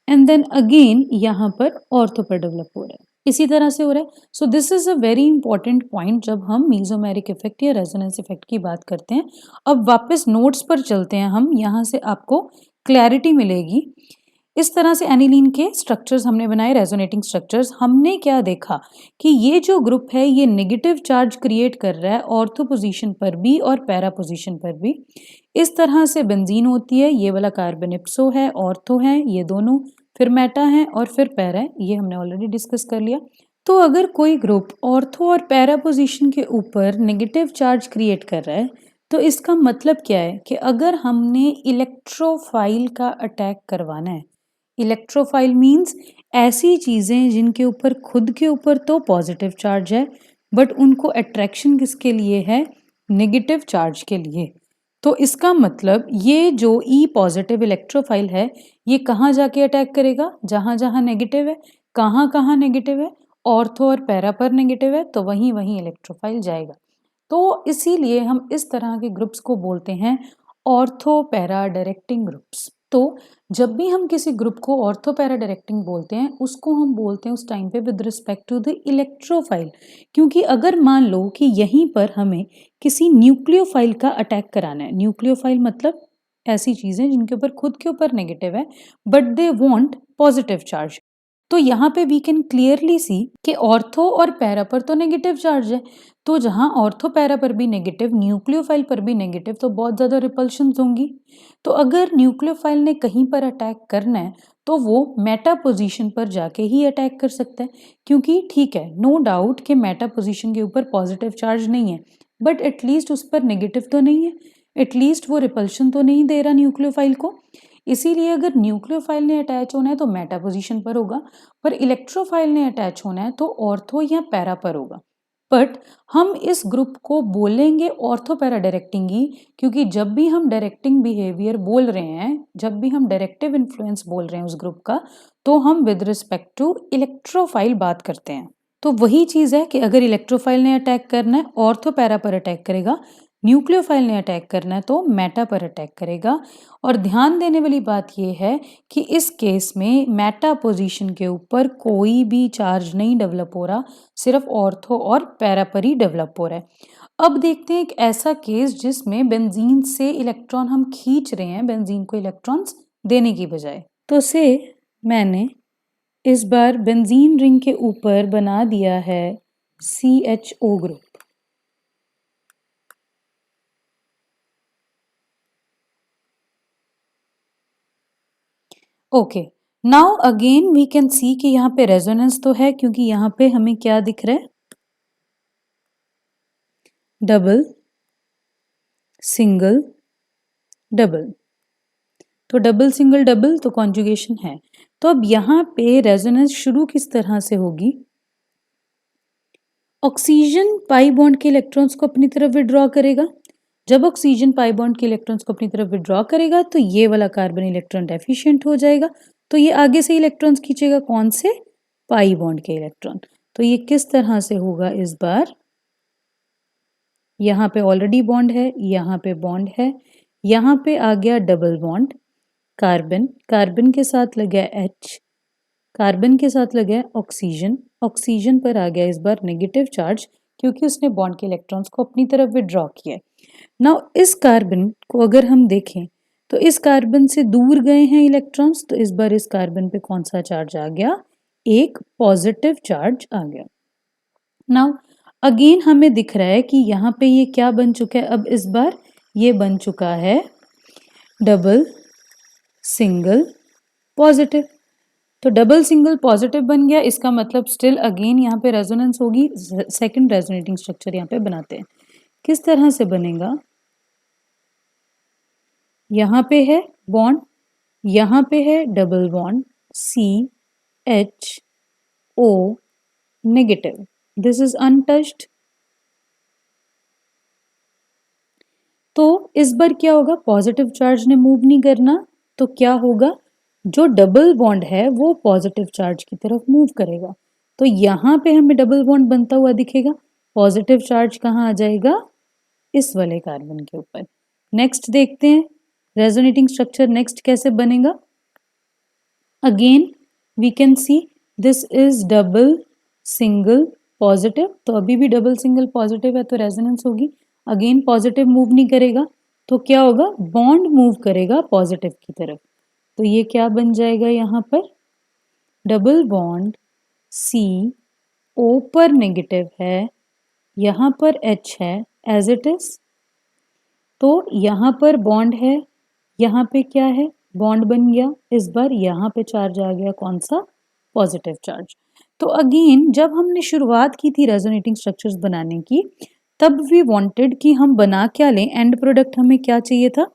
Speaker 1: एंड देन अगेन यहाँ पर ऑर्थो पर डेवलप हो रहा है, इसी तरह से हो रहा है। So this is a very important point जब हम मीजोमेरिक इफेक्ट या रेजोनेंस इफेक्ट की बात करते हैं। अब वापस नोट्स पर चलते हैं हम, यहाँ से आपको क्लैरिटी मिलेगी। इस तरह से एनिलीन के स्ट्रक्चर्स हमने बनाए, रेजोनेटिंग स्ट्रक्चर्स। हमने क्या देखा कि ये जो ग्रुप है ये नेगेटिव चार्ज क्रिएट कर रहा है ऑर्थो पोजीशन पर भी और पैरा पोजीशन पर भी। इस तरह से बेंजीन होती है, ये वाला कार्बन इप्सो है, ऑर्थो है ये दोनों, फिर मेटा है और फिर पैरा है, ये हमने ऑलरेडी डिस्कस कर लिया। तो अगर कोई ग्रुप ऑर्थो और पैरा पोजीशन के ऊपर नेगेटिव चार्ज क्रिएट कर रहा है, तो इसका मतलब क्या है कि अगर हमने इलेक्ट्रोफाइल का अटैक करवाना है, इलेक्ट्रोफाइल मीन्स ऐसी चीज़ें जिनके ऊपर खुद के ऊपर तो पॉजिटिव चार्ज है बट उनको अट्रैक्शन किसके लिए है, नेगेटिव चार्ज के लिए। तो इसका मतलब ये जो ई पॉजिटिव इलेक्ट्रोफाइल है ये कहाँ जाके अटैक करेगा, जहाँ जहाँ नेगेटिव है। कहाँ कहाँ नेगेटिव है, ऑर्थो और पैरा पर नेगेटिव है, तो वहीं वहीं इलेक्ट्रोफाइल जाएगा। तो इसीलिए हम इस तरह के ग्रुप्स को बोलते हैं ऑर्थो पैरा डायरेक्टिंग ग्रुप्स। तो जब भी हम किसी ग्रुप को ऑर्थो पैरा डायरेक्टिंग बोलते हैं उसको हम बोलते हैं उस टाइम पे with respect to the electrophile. क्योंकि अगर मान लो कि यहीं पर हमें किसी न्यूक्लियोफाइल का अटैक कराना है, न्यूक्लियोफाइल मतलब ऐसी चीजें जिनके ऊपर खुद के ऊपर नेगेटिव है but they want positive charge, तो यहाँ पे वी कैन क्लियरली सी कि ऑर्थो और पैरा पर तो नेगेटिव चार्ज है, तो जहाँ ऑर्थो पैरा पर भी नेगेटिव, न्यूक्लियोफाइल पर भी नेगेटिव, तो बहुत ज़्यादा रिपल्शंस होंगी। तो अगर न्यूक्लियोफाइल ने कहीं पर अटैक करना है तो वो मेटा पोजीशन पर जाके ही अटैक कर सकता है, क्योंकि ठीक है, नो डाउट कि मेटा पोजीशन के ऊपर पॉजिटिव चार्ज नहीं है, बट एटलीस्ट उस पर नेगेटिव तो नहीं है, एटलीस्ट वो रिपल्शन तो नहीं दे रहा न्यूक्लियोफाइल को। इसीलिए अगर न्यूक्लियोफाइल ने अटैच होना है तो मेटा पोजीशन पर होगा, पर इलेक्ट्रोफाइल ने अटैच होना है तो ऑर्थो या पैरा पर होगा। बट हम इस ग्रुप को बोलेंगे ऑर्थो पैरा डायरेक्टिंग ही, क्योंकि जब भी हम डायरेक्टिंग बिहेवियर बोल रहे हैं, जब भी हम डायरेक्टिव इन्फ्लुएंस बोल रहे हैं उस ग्रुप का, तो हम विद रिस्पेक्ट टू इलेक्ट्रोफाइल बात करते हैं। तो वही चीज़ है कि अगर इलेक्ट्रोफाइल ने अटैक करना है ऑर्थो पैरा पर अटैक करेगा, न्यूक्लियोफाइल ने अटैक करना है तो मेटा पर अटैक करेगा। और ध्यान देने वाली बात यह है कि इस केस में मेटा पोजीशन के ऊपर कोई भी चार्ज नहीं डेवलप हो रहा, सिर्फ ऑर्थो और पैरा पर ही डेवलप हो रहा है। अब देखते हैं एक ऐसा केस जिसमें बेंजीन से इलेक्ट्रॉन हम खींच रहे हैं, बेंजीन को इलेक्ट्रॉन्स देने की बजाय। तो से मैंने इस बार बेंजीन रिंग के ऊपर बना दिया है CHO group. Okay, now again we can see कि यहाँ पे रेजोनेंस तो है, क्योंकि यहाँ पे हमें क्या दिख रहा है, डबल सिंगल डबल। तो डबल सिंगल डबल तो कॉन्जुगेशन है। तो अब यहाँ पे रेजोनेंस शुरू किस तरह से होगी, ऑक्सीजन पाई बॉन्ड के इलेक्ट्रॉन्स को अपनी तरफ विड्रॉ करेगा। जब ऑक्सीजन पाई बॉन्ड के इलेक्ट्रॉन्स को अपनी तरफ विड्रॉ करेगा तो ये वाला कार्बन इलेक्ट्रॉन डेफिशिएंट हो जाएगा, तो ये आगे से इलेक्ट्रॉन्स खींचेगा, कौन से, पाई बॉन्ड के इलेक्ट्रॉन। तो ये किस तरह से होगा इस बार, यहाँ पे ऑलरेडी बॉन्ड है, यहाँ पे बॉन्ड है, यहाँ पे आ गया डबल बॉन्ड, कार्बन, कार्बन के साथ लगा H, कार्बन के साथ लगा ऑक्सीजन, ऑक्सीजन पर आ गया इस बार नेगेटिव चार्ज, क्योंकि उसने बॉन्ड के इलेक्ट्रॉन्स को अपनी तरफ विड्रॉ किया। नाउ इस कार्बन को अगर हम देखें तो इस कार्बन से दूर गए हैं इलेक्ट्रॉन्स, तो इस बार इस कार्बन पे कौन सा चार्ज आ गया, एक पॉजिटिव चार्ज आ गया। नाउ अगेन हमें दिख रहा है कि यहाँ पे ये क्या बन चुका है, अब इस बार ये बन चुका है डबल सिंगल पॉजिटिव। तो डबल सिंगल पॉजिटिव बन गया, इसका मतलब स्टिल अगेन यहाँ पे रेजोनेंस होगी। सेकंड रेजोनेटिंग स्ट्रक्चर यहाँ पे बनाते हैं, किस तरह से बनेगा, यहाँ पे है बॉन्ड, यहाँ पे है double bond CHO negative, this is untouched. तो इस बार क्या होगा, पॉजिटिव चार्ज ने मूव नहीं करना, तो क्या होगा, जो डबल बॉन्ड है वो पॉजिटिव चार्ज की तरफ मूव करेगा। तो यहाँ पे हमें डबल बॉन्ड बनता हुआ दिखेगा, पॉजिटिव चार्ज कहाँ आ जाएगा, इस वाले कार्बन के ऊपर। नेक्स्ट देखते हैं रेजोनेटिंग स्ट्रक्चर नेक्स्ट कैसे बनेगा। Again we can see this is double single positive, तो अभी भी डबल सिंगल पॉजिटिव है तो रेजोनेंस होगी। अगेन पॉजिटिव मूव नहीं करेगा, तो क्या होगा, बॉन्ड मूव करेगा पॉजिटिव की तरफ। तो ये क्या बन जाएगा, यहाँ पर डबल बॉन्ड CO पर नेगेटिव है, यहाँ पर H है एज इट इज, तो यहाँ पर बॉन्ड है, यहाँ पे क्या है, बॉन्ड बन गया, इस बार यहाँ पे चार्ज आ गया, कौन सा, पॉजिटिव चार्ज। तो अगेन जब हमने शुरुआत की थी रेजोनेटिंग स्ट्रक्चर्स बनाने की, तब वी वांटेड कि हम बना क्या लें, एंड प्रोडक्ट हमें क्या चाहिए था,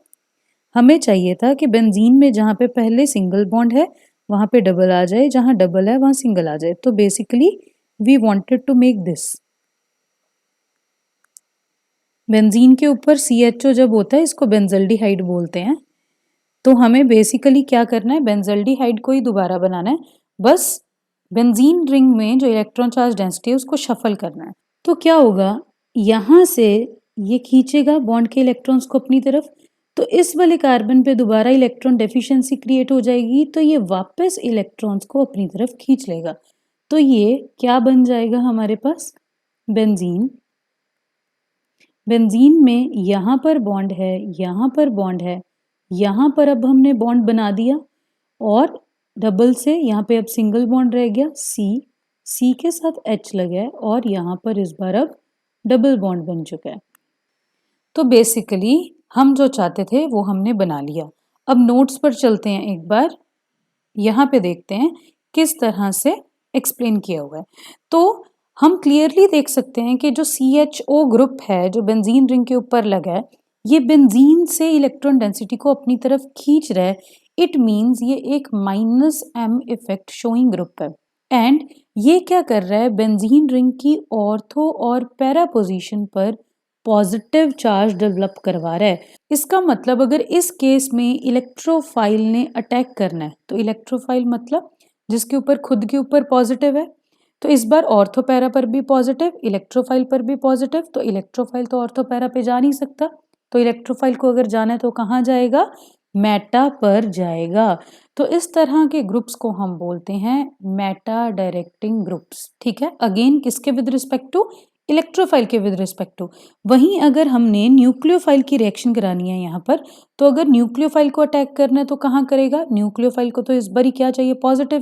Speaker 1: हमें चाहिए था कि बेंजीन में जहाँ पे पहले सिंगल बॉन्ड है वहाँ पे डबल आ जाए, जहाँ डबल है वहाँ सिंगल आ जाए। तो basically we wanted to make this, benzene के ऊपर CHO जब होता है इसको बेंजल्डिहाइड बोलते हैं। तो हमें बेसिकली क्या करना है, बेंजल्डिहाइड को ही दोबारा बनाना है, बस बेंजीन रिंग में जो इलेक्ट्रॉन चार्ज डेंसिटी है उसको शफल करना है। तो क्या होगा, यहाँ से ये खींचेगा बॉन्ड के इलेक्ट्रॉन्स को अपनी तरफ, तो इस वाले कार्बन पे दोबारा इलेक्ट्रॉन डेफिशिएंसी क्रिएट हो जाएगी, तो ये वापस इलेक्ट्रॉन्स को अपनी तरफ खींच लेगा। तो ये क्या बन जाएगा हमारे पास, बेंजीन। बेंजीन में यहाँ पर बॉन्ड है, यहाँ पर बॉन्ड है, यहाँ पर अब हमने बॉन्ड बना दिया, और डबल से यहाँ पे अब सिंगल बॉन्ड रह गया सी के साथ एच लगा है और यहाँ पर इस बार अब डबल बॉन्ड बन चुका है। तो बेसिकली हम जो चाहते थे वो हमने बना लिया। अब नोट्स पर चलते हैं, एक बार यहाँ पे देखते हैं किस तरह से एक्सप्लेन किया हुआ है। तो हम क्लियरली देख सकते हैं कि जो CHO ग्रुप है जो बेंजीन रिंग के ऊपर लगा है, ये बेंजीन से इलेक्ट्रॉन डेंसिटी को अपनी तरफ खींच रहा है। इट मीन्स ये एक -m इफेक्ट शोइंग ग्रुप है। एंड ये क्या कर रहा है, बेंजीन रिंग की ऑर्थो और पैरा पोजीशन पर पॉजिटिव चार्ज डेवलप करवा रहा है। इसका मतलब अगर इस केस में इलेक्ट्रोफाइल ने अटैक करना है, तो इलेक्ट्रोफाइल मतलब जिसके ऊपर खुद के ऊपर पॉजिटिव है, तो इस बार ऑर्थोपैरा पर भी पॉजिटिव, इलेक्ट्रोफाइल पर भी पॉजिटिव, तो इलेक्ट्रोफाइल तो ऑर्थोपैरा पे जा नहीं सकता, तो इलेक्ट्रोफाइल को अगर जाना है तो कहाँ जाएगा, मेटा पर जाएगा। तो इस तरह के ग्रुप्स को हम बोलते हैं मेटा डायरेक्टिंग ग्रुप्स। ठीक है, अगेन किसके विद रिस्पेक्ट टू, इलेक्ट्रोफाइल के विद रिस्पेक्ट टू। वहीं अगर हमने न्यूक्लियोफाइल की रिएक्शन करानी है यहाँ पर, तो अगर न्यूक्लियोफाइल को अटैक करना है तो कहाँ करेगा, न्यूक्लियोफाइल को तो इस बार ही क्या चाहिए, पॉजिटिव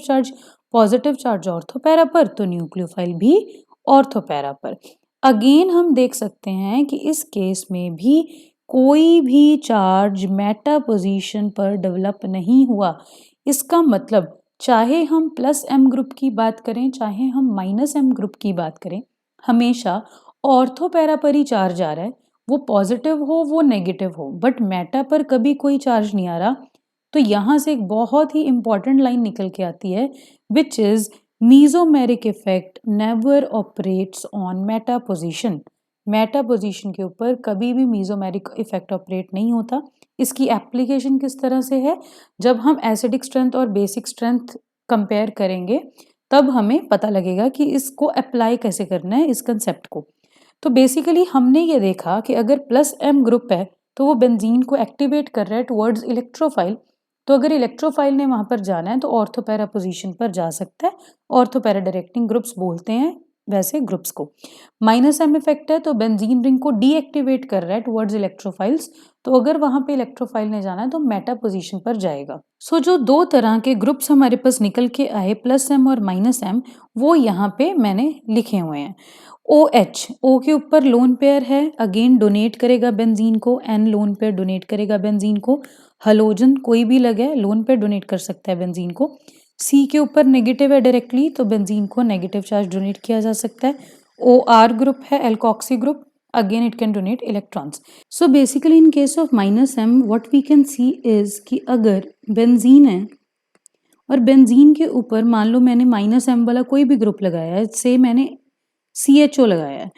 Speaker 1: चार्ज ऑर्थोपैरा पर, तो न्यूक्लियोफाइल भी ऑर्थोपैरा पर। अगेन हम देख सकते हैं कि इस केस में भी कोई भी चार्ज मेटा पोजीशन पर डेवलप नहीं हुआ। इसका मतलब चाहे हम +m ग्रुप की बात करें, चाहे हम -m ग्रुप की बात करें, हमेशा ऑर्थोपैरा पर ही चार्ज आ रहा है, वो पॉजिटिव हो वो नेगेटिव हो, बट मेटा पर कभी कोई चार्ज नहीं आ रहा। तो यहाँ से एक बहुत ही इंपॉर्टेंट लाइन निकल के आती है, which is mesomeric effect never operates on Meta position. Meta position के ऊपर कभी भी मीजोमेरिक इफेक्ट ऑपरेट नहीं होता। इसकी एप्लीकेशन किस तरह से है, जब हम एसिडिक स्ट्रेंथ और बेसिक स्ट्रेंथ कंपेयर करेंगे तब हमें पता लगेगा कि इसको अप्लाई कैसे करना है इस कंसेप्ट को। तो बेसिकली हमने ये देखा कि अगर +m ग्रुप है तो वो बेंजीन को एक्टिवेट कर रहा है टुवर्ड्स इलेक्ट्रोफाइल। तो अगर इलेक्ट्रोफाइल ने वहां पर जाना है तो ऑर्थोपैरा पोजीशन पर जा सकता है। ऑर्थोपैरा डायरेक्टिंग ग्रुप्स बोलते हैं वैसे ग्रुप्स को। -m इफेक्ट है तो बेंजीन रिंग को डीएक्टिवेट कर रहा है टुवर्ड्स इलेक्ट्रोफाइल्स, तो अगर वहां पे इलेक्ट्रोफाइल ने जाना है तो मेटा पोजीशन पर जाएगा। सो जो दो तरह के ग्रुप्स हमारे पास निकल के आए +m और -m, वो यहाँ पे मैंने लिखे हुए हैं। OH, O के ऊपर लोन पेयर है, अगेन डोनेट करेगा बेंजीन को, N लोन पेयर डोनेट करेगा बेंजीन को। हलोजन कोई भी लगे लोन पेयर डोनेट कर सकता है बेंजीन को। C के ऊपर नेगेटिव है डायरेक्टली, तो बेंजीन को नेगेटिव चार्ज डोनेट किया जा सकता है। OR ग्रुप है, alkoxy group, again it can donate electrons. So basically in case of -m what we can see is कि अगर बेंजीन है और बेंजीन के ऊपर मान लो मैंने -m वाला कोई भी ग्रुप लगाया है, से मैंने CHO लगाया है,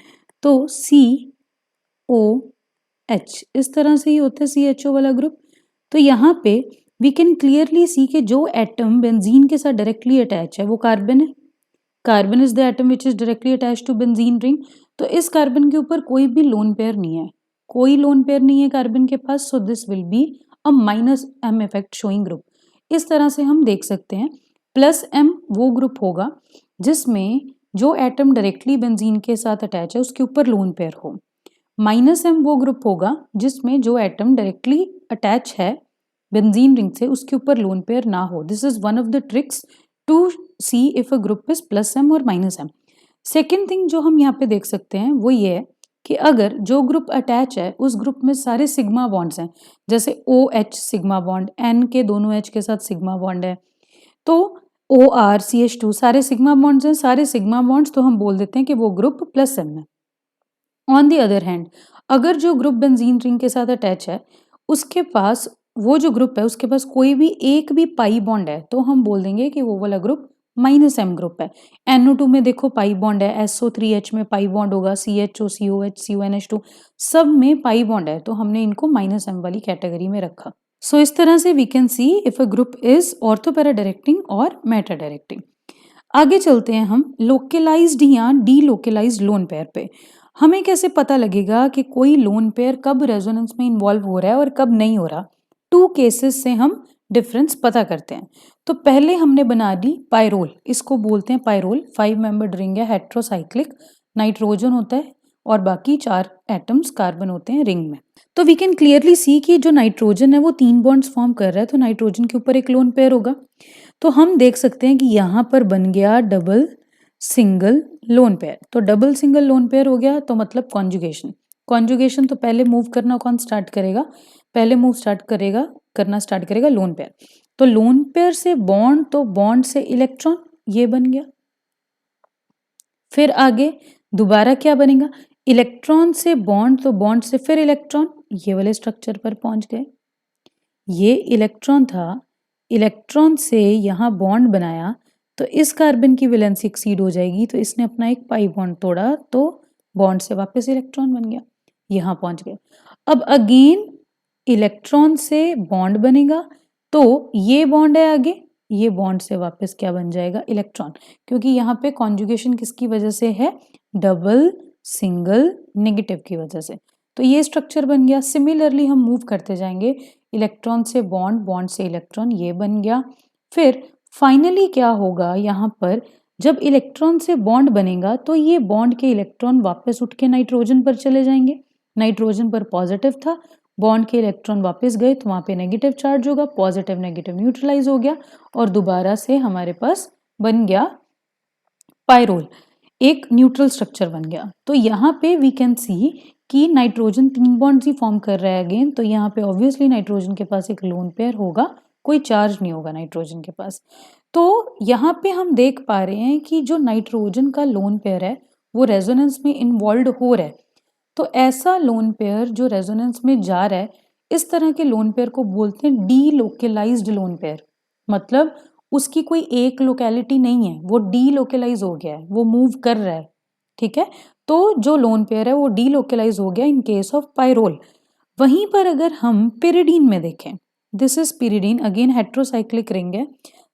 Speaker 1: तो COH इस तरह से ही होता है CHO वाला ग्रुप। तो यहाँ पे वी कैन क्लियरली सी कि जो एटम बेंजीन के साथ डायरेक्टली अटैच है वो कार्बन है। Carbon is the atom which is directly attach to benzene ring. तो इस कार्बन के ऊपर कोई भी लोन पेयर नहीं है, कोई लोन पेयर नहीं है कार्बन के पास, so this will be a -m effect showing group. इस तरह से हम देख सकते हैं +m वो ग्रुप होगा जिसमें जो एटम डायरेक्टली बेंजीन के साथ अटैच है उसके ऊपर लोन पेयर हो। -m वो ग्रुप होगा जिसमें जो एटम डायरेक्टली अटैच है बेंजीन रिंग से उसके ऊपर लोन पेयर ना हो। This is one of the tricks to see if a group is +m और -m। सेकेंड थिंग जो हम यहाँ पे देख सकते हैं वो ये है कि अगर जो ग्रुप अटैच है उस ग्रुप में सारे सिग्मा बॉन्ड्स हैं, जैसे OH सिग्मा बॉन्ड, N के दोनों H के साथ सिग्मा बॉन्ड है, तो OR CH2 सारे सिग्मा बॉन्ड्स हैं, सारे सिग्मा बॉन्ड्स, तो हम बोल देते हैं कि वो ग्रुप +m है। ऑन दी अदर हैंड अगर जो ग्रुप बेंजीन रिंग के साथ अटैच है उसके पास वो जो ग्रुप है उसके पास कोई भी एक भी पाई बॉन्ड है, तो हम बोल देंगे कि वो वाला ग्रुप -m ग्रुप है। NO2 में देखो पाई बॉन्ड है, SO3H में पाई बॉन्ड होगा, CHO COH CONH2 सब में पाई बॉन्ड है, तो हमने इनको -m वाली कैटेगरी में रखा। सो इस तरह से we can see if a group is ortho para directing और मेटा डायरेक्टिंग। आगे चलते हैं हम लोकलाइज्ड या डीलोकलाइज्ड लोन पेयर पे। हमें कैसे पता लगेगा कि कोई लोन पेयर कब रेजोनेंस में इन्वॉल्व हो रहा है और कब नहीं हो रहा। टू केसेस से हम डिफरेंस पता करते हैं। तो पहले हमने बना दी पायरोल, इसको बोलते हैं पायरोल, 5 मेंबर्ड रिंग है, हेट्रोसाइक्लिक, नाइट्रोजन होता है और बाकी 4 एटम्स कार्बन होते हैं रिंग में। तो वी कैन क्लियरली सी कि जो नाइट्रोजन है वो 3 बॉन्ड्स फॉर्म कर रहा है, तो नाइट्रोजन के ऊपर एक लोन पेयर होगा। तो हम देख सकते हैं कि यहाँ पर बन गया डबल सिंगल लोन पेयर। तो डबल सिंगल लोन पेयर हो गया तो मतलब कॉन्जुगेशन। कॉन्जुगेशन तो पहले मूव करना कौन स्टार्ट करेगा? पहले मूव करना स्टार्ट करेगा लोन पेयर। तो लोन पेयर से बॉन्ड, तो बॉन्ड से इलेक्ट्रॉन, ये बन गया। फिर आगे दोबारा क्या बनेगा? इलेक्ट्रॉन से बॉन्ड, तो बॉन्ड से फिर इलेक्ट्रॉन, ये वाले स्ट्रक्चर पर पहुंच गए। ये इलेक्ट्रॉन था, इलेक्ट्रॉन से यहाँ बॉन्ड बनाया, तो इस कार्बन की वैलेंसी एक्सीड हो जाएगी, तो इसने अपना एक पाई बॉन्ड तोड़ा, तो बॉन्ड से वापस इलेक्ट्रॉन बन गया, यहाँ पहुंच गए। अब अगेन इलेक्ट्रॉन से बॉन्ड बनेगा, तो ये बॉन्ड है आगे, ये बॉन्ड से वापस क्या बन जाएगा? इलेक्ट्रॉन, क्योंकि यहाँ पे कॉन्जुगेशन किसकी वजह से है? डबल सिंगल नेगेटिव की वजह से। तो ये स्ट्रक्चर बन गया। सिमिलरली हम मूव करते जाएंगे, इलेक्ट्रॉन से बॉन्ड, बॉन्ड से इलेक्ट्रॉन, ये बन गया। फिर फाइनली क्या होगा यहाँ पर? जब इलेक्ट्रॉन से बॉन्ड बनेगा तो ये बॉन्ड के इलेक्ट्रॉन वापस उठ के नाइट्रोजन पर चले जाएंगे। नाइट्रोजन पर पॉजिटिव था, बॉन्ड के इलेक्ट्रॉन वापस गए तो वहां पे नेगेटिव चार्ज होगा, पॉजिटिव नेगेटिव न्यूट्रलाइज हो गया और दोबारा से हमारे पास बन गया पायरोल, एक न्यूट्रल स्ट्रक्चर बन गया। तो यहाँ पे वी कैन सी कि नाइट्रोजन 3 बॉन्ड्स ही फॉर्म कर रहा है अगेन, तो यहाँ पे ऑब्वियसली नाइट्रोजन के पास एक लोन पेयर होगा, कोई चार्ज नहीं होगा नाइट्रोजन के पास। तो यहाँ पे हम देख पा रहे हैं कि जो नाइट्रोजन का लोन पेयर है वो रेजोनेंस में इन्वॉल्व हो रहा है। तो ऐसा लोन पेयर जो रेजोनेंस में जा रहा है, इस तरह के लोन पेयर को बोलते हैं डीलोकलाइज्ड लोन पेयर। मतलब उसकी कोई एक लोकेलिटी नहीं है, वो डीलोकलाइज हो गया है, वो मूव कर रहा है। ठीक है, तो जो लोन पेयर है वो डीलोकलाइज हो गया इन केस ऑफ पायरोल। वहीं पर अगर हम पिरिडीन में देखें, this is pyridine, again heterocyclic ring है,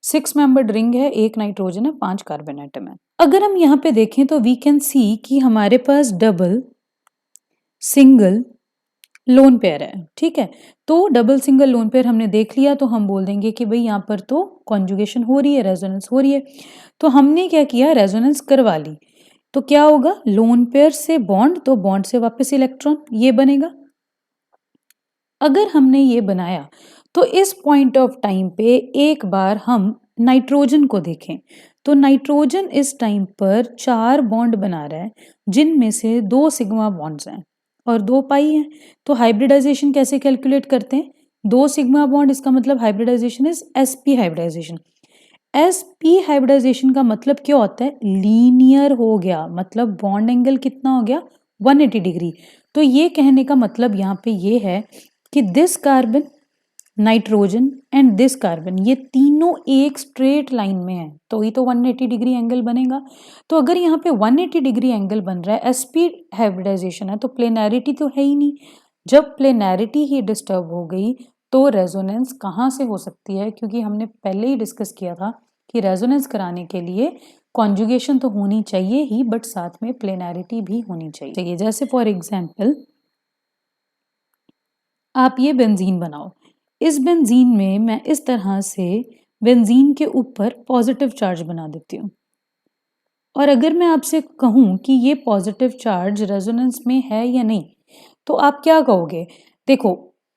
Speaker 1: 6 मेंबर्ड रिंग है, एक नाइट्रोजन है, 5 कार्बन एटम है। अगर हम यहाँ पे देखें तो वी कैन सी कि हमारे पास डबल सिंगल लोन पेयर है। ठीक है, तो डबल सिंगल लोन पेयर हमने देख लिया, तो हम बोल देंगे कि भाई यहाँ पर तो कॉन्जुगेशन हो रही है, रेजोनेंस हो रही है। तो हमने क्या किया? रेजोनेंस करवा ली। तो क्या होगा? लोन पेयर से बॉन्ड, तो बॉन्ड से वापस इलेक्ट्रॉन, ये बनेगा। अगर हमने ये बनाया तो इस पॉइंट ऑफ टाइम पे एक बार हम नाइट्रोजन को देखें, तो नाइट्रोजन इस टाइम पर 4 बॉन्ड बना रहा है, जिनमें से 2 सिग्मा बॉन्ड्स हैं और 2 पाई हैं। तो हाइब्रिडाइजेशन कैसे कैलकुलेट करते हैं? 2 सिग्मा बॉन्ड, इसका मतलब hybridisation is sp hybridisation. sp hybridisation का मतलब क्या होता है? लीनियर हो गया, मतलब बॉन्ड एंगल कितना हो गया? 180 डिग्री। तो ये कहने का मतलब यहाँ पे ये है कि this carbon, nitrogen and this carbon, ये तीनों एक स्ट्रेट लाइन में है, तो ही तो 180 डिग्री एंगल बनेगा। तो अगर यहाँ पे 180 डिग्री एंगल बन रहा है, sp हाइब्रिडाइजेशन है, तो प्लेनैरिटी तो है ही नहीं। जब प्लेनैरिटी ही डिस्टर्ब हो गई तो रेजोनेंस कहाँ से हो सकती है? क्योंकि हमने पहले ही डिस्कस किया था कि रेजोनेंस कराने के लिए कॉन्जुगेशन तो होनी चाहिए ही, बट साथ में प्लेनैरिटी भी होनी चाहिए। जैसे फॉर एग्जाम्पल आप ये बेंजीन बनाओ, इस बेंजीन में मैं इस तरह से बेंजीन के ऊपर पॉजिटिव चार्ज बना देती हूँ, और अगर मैं आपसे कहूँ कि ये पॉजिटिव चार्ज रेजोनेंस में है या नहीं, तो आप क्या कहोगे? देखो,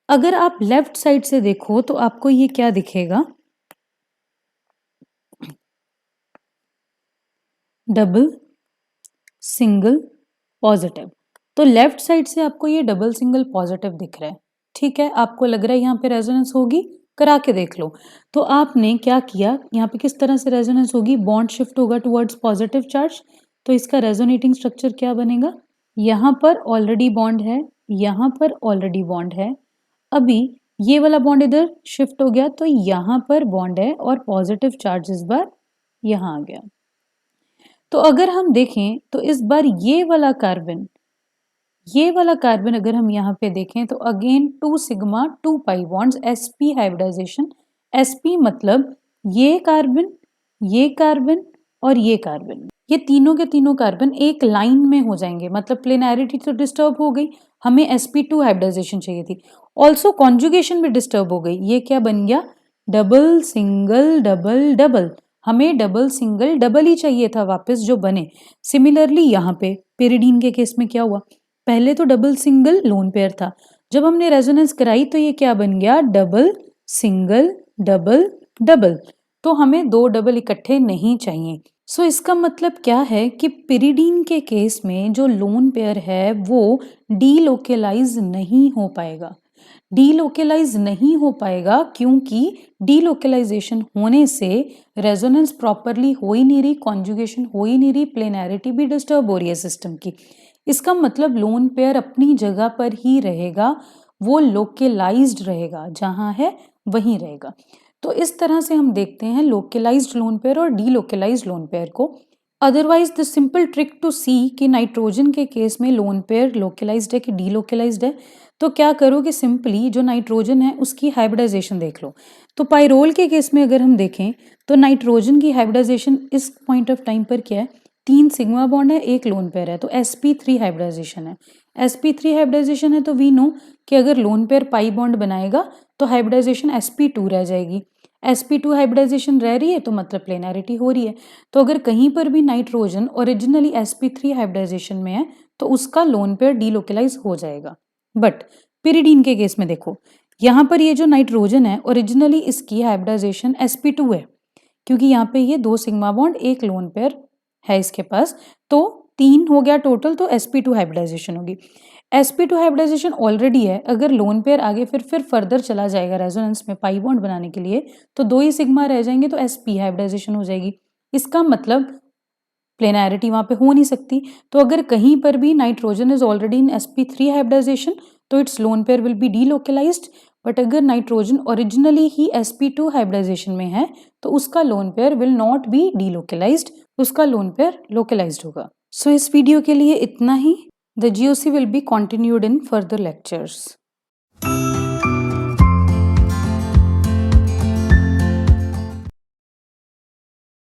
Speaker 1: अगर आप लेफ्ट साइड से देखो तो आपको ये क्या दिखेगा? Double single positive. तो लेफ्ट साइड से आपको ये डबल सिंगल पॉजिटिव दिख रहा है। ठीक है, आपको लग रहा है यहाँ पे रेजोनेंस होगी, करा के देख लो। तो आपने क्या किया, यहाँ पे किस तरह से रेजोनेंस होगी? बॉन्ड शिफ्ट होगा टुवर्ड्स पॉजिटिव चार्ज, तो इसका रेजोनेटिंग स्ट्रक्चर क्या बनेगा? यहाँ पर ऑलरेडी बॉन्ड है, यहाँ पर ऑलरेडी बॉन्ड है, अभी ये वाला बॉन्ड इधर शिफ्ट हो गया, तो यहाँ पर बॉन्ड है और पॉजिटिव चार्ज इस बार यहाँ आ गया। तो अगर हम देखें तो इस बार ये वाला कार्बन अगर हम यहाँ पे देखें तो again 2 sigma 2 pi bonds, sp hybridisation. sp मतलब ये कार्बन और ये कार्बन, ये तीनों के तीनों कार्बन एक लाइन में हो जाएंगे, मतलब प्लेनैरिटी तो डिस्टर्ब हो गई, हमें sp2 हाइब्रिडाइजेशन चाहिए थी, ऑल्सो कॉन्जुगेशन भी डिस्टर्ब हो गई। ये क्या बन गया? Double single double double. हमें डबल सिंगल डबल ही चाहिए था वापस जो बने। सिमिलरली यहाँ पे पिरिडीन के केस में क्या हुआ? पहले तो डबल सिंगल लोन पेयर था, जब हमने रेजोनेंस कराई तो ये क्या बन गया? Double single double double. तो हमें 2 डबल इकट्ठे नहीं चाहिए। सो इसका मतलब क्या है कि पिरिडीन के केस में जो लोन पेयर है वो डीलोकेलाइज नहीं हो पाएगा। डीलोकेलाइज नहीं हो पाएगा क्योंकि डीलोकेलाइजेशन होने से रेजोनेंस प्रॉपरली हो ही नहीं रही, कॉन्जुगेशन हो ही नहीं रही, प्लेनैरिटी भी डिस्टर्ब हो रही है सिस्टम की। इसका मतलब लोन पेयर अपनी जगह पर ही रहेगा, वो लोकेलाइज्ड रहेगा, जहां है वहीं रहेगा। तो इस तरह से हम देखते हैं लोकेलाइज्ड लोन पेयर और डीलोकेलाइज्ड लोन पेयर को। Otherwise the simple trick to see कि नाइट्रोजन के केस में लोन पेयर लोकेलाइज्ड है कि डीलोकेलाइज्ड है, तो क्या करोगे, सिंपली जो नाइट्रोजन है उसकी हाइब्रिडाइजेशन देख लो। तो पाइरोल के केस में अगर हम देखें तो नाइट्रोजन की हाइब्रिडाइजेशन इस पॉइंट ऑफ टाइम पर क्या है, 3 सिग्मा बॉन्ड है, 1 लोन पेयर है, तो sp3 हाइब्रिडाइजेशन है। sp3 हाइब्रिडाइजेशन है तो वी नो कि अगर लोन पेयर पाई बॉन्ड बनाएगा तो हाइब्रिडाइजेशन sp2 रह जाएगी। sp2 हाइब्रिडाइजेशन रह रही है तो मतलब प्लेनैरिटी हो रही है। तो अगर कहीं पर भी नाइट्रोजन ओरिजिनली sp3 हाइब्रिडाइजेशन में है तो उसका लोन पेयर डीलोकेलाइज हो जाएगा। बट पिरिडीन के केस में देखो, यहाँ पर ये जो नाइट्रोजन है ओरिजिनली इसकी हाइब्रिडाइजेशन sp2 है, क्योंकि यहाँ पे ये 2 सिग्मा बॉन्ड 1 लोन पेयर है इसके पास, तो 3 हो गया टोटल, तो sp2 हाइब्रिडाइजेशन होगी। sp2 हाइब्रिडाइजेशन ऑलरेडी है, अगर लोन पेयर आगे फिर फर्दर चला जाएगा रेजोनेंस में पाई बॉन्ड बनाने के लिए तो 2 ही सिग्मा रह जाएंगे, तो sp हाइब्रिडाइजेशन हो जाएगी। इसका मतलब प्लेनैरिटी वहां पे हो नहीं सकती। तो अगर कहीं पर भी nitrogen is already in sp3 hybridization तो its lone pair will be delocalized. But अगर नाइट्रोजन ओरिजिनली ही sp2 हाइब्रिडाइजेशन में है तो उसका lone pair will not be delocalized, उसका लोन पेयर लोकेलाइज्ड होगा। सो इस वीडियो के लिए इतना ही। The GOC will be continued in further lectures.